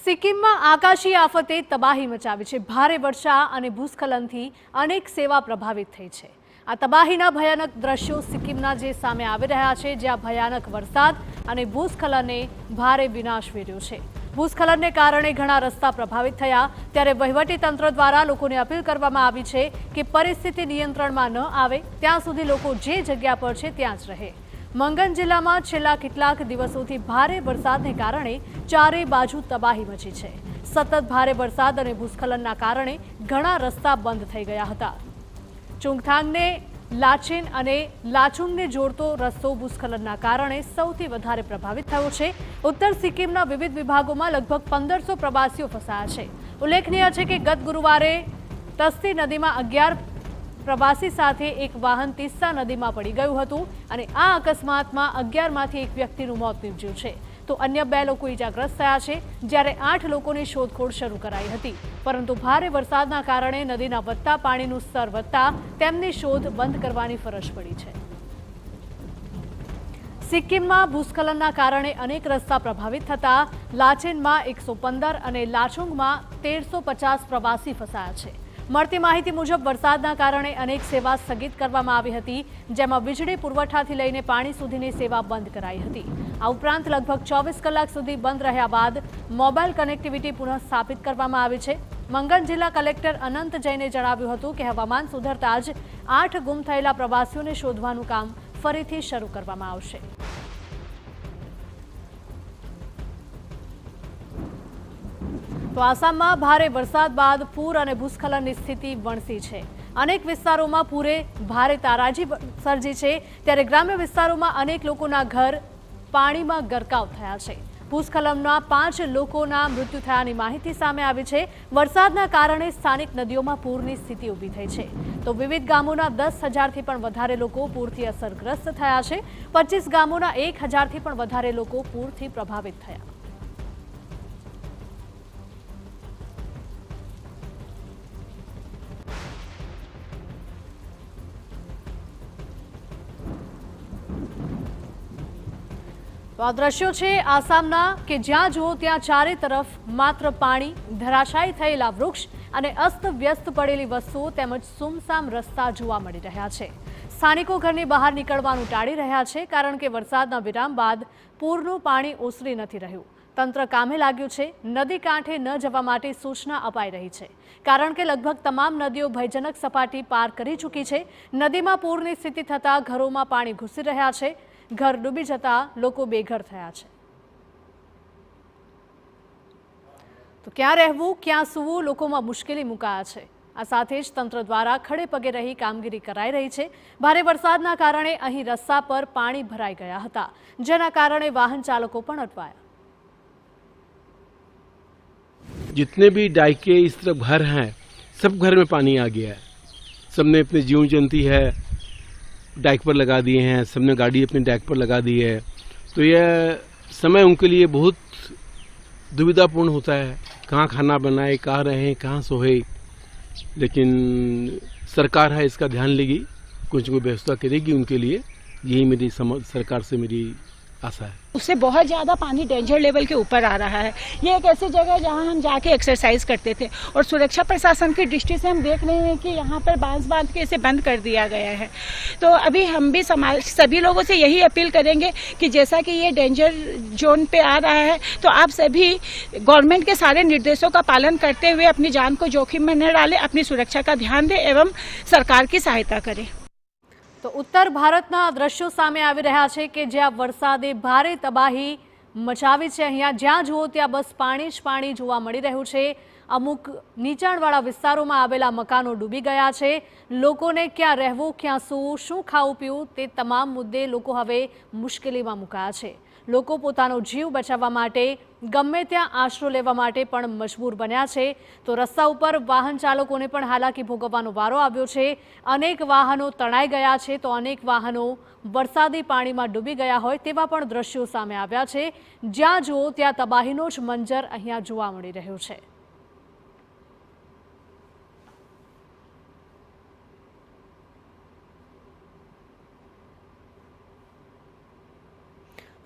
સિક્કિમમાં આકાશી આફતે તબાહી મચાવી છે। ભારે વર્ષા અને ભૂસ્ખલનથી અનેક સેવા પ્રભાવિત થઈ છે। આ તબાહીના ભયાનક દ્રશ્યો સિક્કિમના જે સામે આવી રહ્યા છે, જ્યાં ભયાનક વરસાદ અને ભૂસ્ખલને ભારે વિનાશ વેર્યો છે। ભૂસ્ખલનને કારણે ઘણા રસ્તા પ્રભાવિત થયા, ત્યારે વહીવટી તંત્ર દ્વારા લોકોને અપીલ કરવામાં આવી છે કે પરિસ્થિતિ નિયંત્રણમાં ન આવે ત્યાં સુધી લોકો જે જગ્યા પર છે ત્યાં જ રહે। મંગન જિલ્લામાં છેલ્લા કેટલાક દિવસોથી ભારે વરસાદને કારણે ચારે બાજુ તબાહી મચી છે। સતત ભારે વરસાદ અને ભૂસ્ખલનના કારણે ઘણા રસ્તા બંધ થઈ ગયા હતા। ચુંગથાંગને લાચેન અને લાચુંગને જોડતો રસ્તો ભૂસ્ખલનના કારણે સૌથી વધારે પ્રભાવિત થયો છે। ઉત્તર સિક્કિમના વિવિધ વિભાગોમાં લગભગ 1500 પ્રવાસીઓ ફસાયા છે। ઉલ્લેખનીય છે કે ગત ગુરુવારે તસ્તી નદીમાં 11 પ્રવાસી સાથે એક વાહન તીસ્તા નદીમાં પડી ગયું હતું અને આ અકસ્માતમાં 11માંથી એક વ્યક્તિનું મોત નીપજ્યું છે, તો અન્ય 2 લોકો ઈજાગ્રસ્ત થયા છે, જ્યારે 8 લોકોની શોધખોળ શરૂ કરાઈ હતી, પરંતુ ભારે વરસાદના કારણે નદીના વધતા પાણીનું સ્તર વધતા તેમની શોધ બંધ કરવાની ફરજ પડી છે। સિક્કિમમાં ભૂસ્ખલનના કારણે અનેક રસ્તા પ્રભાવિત થતા લાચેનમાં 115 અને લાચુંગમાં 1350 પ્રવાસી ફસાયા છે। મળતી માહિતી મુજબ વરસાદના કારણે અનેક સેવા સ્થગિત કરવામાં આવી હતી, જેમાં વીજળી પુરવઠાથી લઈને પાણી સુધીની સેવા બંધ કરાઈ હતી। આ ઉપરાંત લગભગ 24 કલાક સુધી બંધ રહ્યા બાદ મોબાઈલ કનેક્ટિવિટી પુનઃ સ્થાપિત કરવામાં આવી છે। મંગન જિલ્લા કલેક્ટર અનંત જૈને જણાવ્યું હતું કે હવામાન સુધરતા જ 8 ગુમ થયેલા પ્રવાસીઓને શોધવાનું કામ ફરીથી શરૂ કરવામાં આવશે। તો આસામમાં ભારે વરસાદ બાદ પૂર અને ભૂસ્ખલનની સ્થિતિ વણસી છે। અનેક વિસ્તારોમાં પૂરે ભારે તારાજી સર્જી છે, ત્યારે ગ્રામ્ય વિસ્તારોમાં અનેક લોકોના ઘર પાણીમાં ગરકાવ થયા છે। ભૂસ્ખલનમાં 5 લોકોના મૃત્યુ થયાની માહિતી સામે આવી છે। વરસાદના કારણે સ્થાનિક નદીઓમાં પૂરની સ્થિતિ ઊભી થઈ છે, તો વિવિધ ગામોના 10,000થી પણ વધારે લોકો પૂરથી અસરગ્રસ્ત થયા છે। 25 ગામોના 1,000થી પણ વધારે લોકો પૂરથી પ્રભાવિત થયા। તો આ દ્રશ્યો છે આસામના, કે જ્યાં જુઓ ત્યાં ચારે તરફ માત્ર પાણી, ધરાશાયી થયેલા વૃક્ષ અને અસ્તવ્યસ્ત પડેલી વસ્તુઓ તેમજ સુમસામ રસ્તા જોવા મળી રહ્યા છે। સ્થાનિકો ઘરની બહાર નીકળવાનું ટાળી રહ્યા છે, કારણ કે વરસાદના વિરામ બાદ પૂરનું પાણી ઓસરી નથી રહ્યું। તંત્ર કામે લાગ્યું છે। નદી કાંઠે ન જવા માટે સૂચના અપાઈ રહી છે, કારણ કે લગભગ તમામ નદીઓ ભયજનક સપાટી પાર કરી ચૂકી છે। નદીમાં પૂરની સ્થિતિ થતાં ઘરોમાં પાણી ઘૂસી રહ્યા છે, ઘર ડૂબી જતા લોકો બેઘર થયા છે। તો ક્યાં રહેવું, ક્યાં સૂવું, લોકોમાં મુશ્કેલી મુકાયા છે। આ સાથે જ તંત્ર દ્વારા ખડે પગે રહી કામગીરી કરાઈ રહી છે। ભારે વરસાદના કારણે અહીં રસ્તા પર પાણી ભરાઈ ગયા હતા, જેના કારણે વાહન ચાલકો પણ અટવાયા। जितने भी डाइके इस तरफ घर हैं, सब घर में पानी आ गया है। सबने अपने जीवन जंती है डाइक पर लगा दिए हैं, सबने गाड़ी अपने डाइक पर लगा दी है, तो यह समय उनके लिए बहुत दुविधापूर्ण होता है। कहाँ खाना बनाए, कहाँ रहें, कहाँ सोए, लेकिन सरकार है इसका ध्यान लेगी, कुछ कोई व्यवस्था करेगी उनके लिए, यही मेरी सरकार से मेरी आशा है। उससे बहुत ज़्यादा पानी डेंजर लेवल के ऊपर आ रहा है। ये एक ऐसी जगह है जहाँ हम जाके एक्सरसाइज करते थे, और सुरक्षा प्रशासन की दृष्टि से हम देख रहे हैं कि यहाँ पर बांस बांध के इसे बंद कर दिया गया है। तो अभी हम भी समाज सभी लोगों से यही अपील करेंगे कि जैसा कि ये डेंजर जोन पे आ रहा है, तो आप सभी गवर्नमेंट के सारे निर्देशों का पालन करते हुए अपनी जान को जोखिम में न डालें, अपनी सुरक्षा का ध्यान दें एवं सरकार की सहायता करें। તો ઉત્તર ભારતના દ્રશ્યો સામે આવી રહ્યા છે, કે જ્યાં વરસાદે ભારે તબાહી મચાવી છે। અહીંયા જ્યાં જુઓ ત્યાં બસ પાણી જ પાણી જોવા મળી રહ્યું છે। અમુક નીચાણવાળા વિસ્તારોમાં આવેલા મકાનો ડૂબી ગયા છે। લોકોને ક્યાં રહેવું, ક્યાં સૂવું, શું ખાવું પીવું, તે તમામ મુદ્દે લોકો હવે મુશ્કેલીમાં મુકાયા છે। લોકો પોતાનો જીવ બચાવવા માટે ગમે ત્યાં આશરો લેવા માટે પણ મજબૂર બન્યા છે। તો રસ્તા ઉપર વાહન ચાલકોને પણ હાલાકી ભોગવવાનો વારો આવ્યો છે। અનેક વાહનો તણાઈ ગયા છે, તો અનેક વાહનો વરસાદી પાણીમાં ડૂબી ગયા હોય તેવા પણ દ્રશ્યો સામે આવ્યા છે। જ્યાં જુઓ ત્યાં તબાહીનો જ મંજર અહીંયા જોવા મળી રહ્યો છે।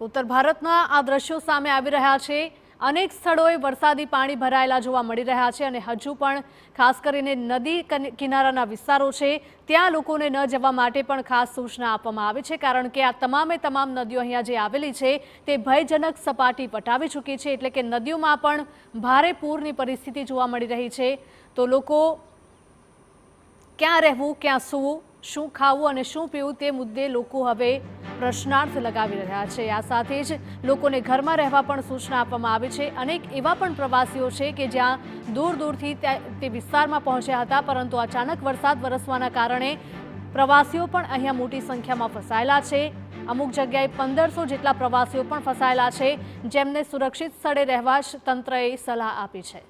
ઉત્તર ભારતના આ દ્રશ્યો સામે આવી રહ્યા છે। અનેક સ્થળોએ વરસાદી પાણી ભરાયેલા જોવા મળી રહ્યા છે અને હજુ પણ ખાસ કરીને નદી કિનારાના વિસ્તારો છે ત્યાં લોકોને ન જવા માટે પણ ખાસ સૂચના આપવામાં આવી છે, કારણ કે આ તમામ નદીઓ અહીંયા જે આવેલી છે તે ભયજનક સપાટી વટાવી ચૂકી છે, એટલે કે નદીઓમાં પણ ભારે પૂરની પરિસ્થિતિ જોવા મળી રહી છે। તો લોકો ક્યાં રહેવું, ક્યાં સૂવું, શું ખાવું અને શું પીવું તે મુદ્દે લોકો હવે પ્રશ્નાર્થ લગાવી રહ્યા છે। આ સાથે જ લોકોને ઘરમાં રહેવા પણ સૂચના આપવામાં આવી છે। અનેક એવા પણ પ્રવાસીઓ છે કે જ્યાં દૂર દૂરથી તે વિસ્તારમાં પહોંચ્યા હતા, પરંતુ અચાનક વરસાદ વરસવાના કારણે પ્રવાસીઓ પણ અહીંયા મોટી સંખ્યામાં ફસાયેલા છે। અમુક જગ્યાએ 1500 જેટલા પ્રવાસીઓ પણ ફસાયેલા છે, જેમને સુરક્ષિત સ્થળે રહેવા તંત્રએ સલાહ આપી છે।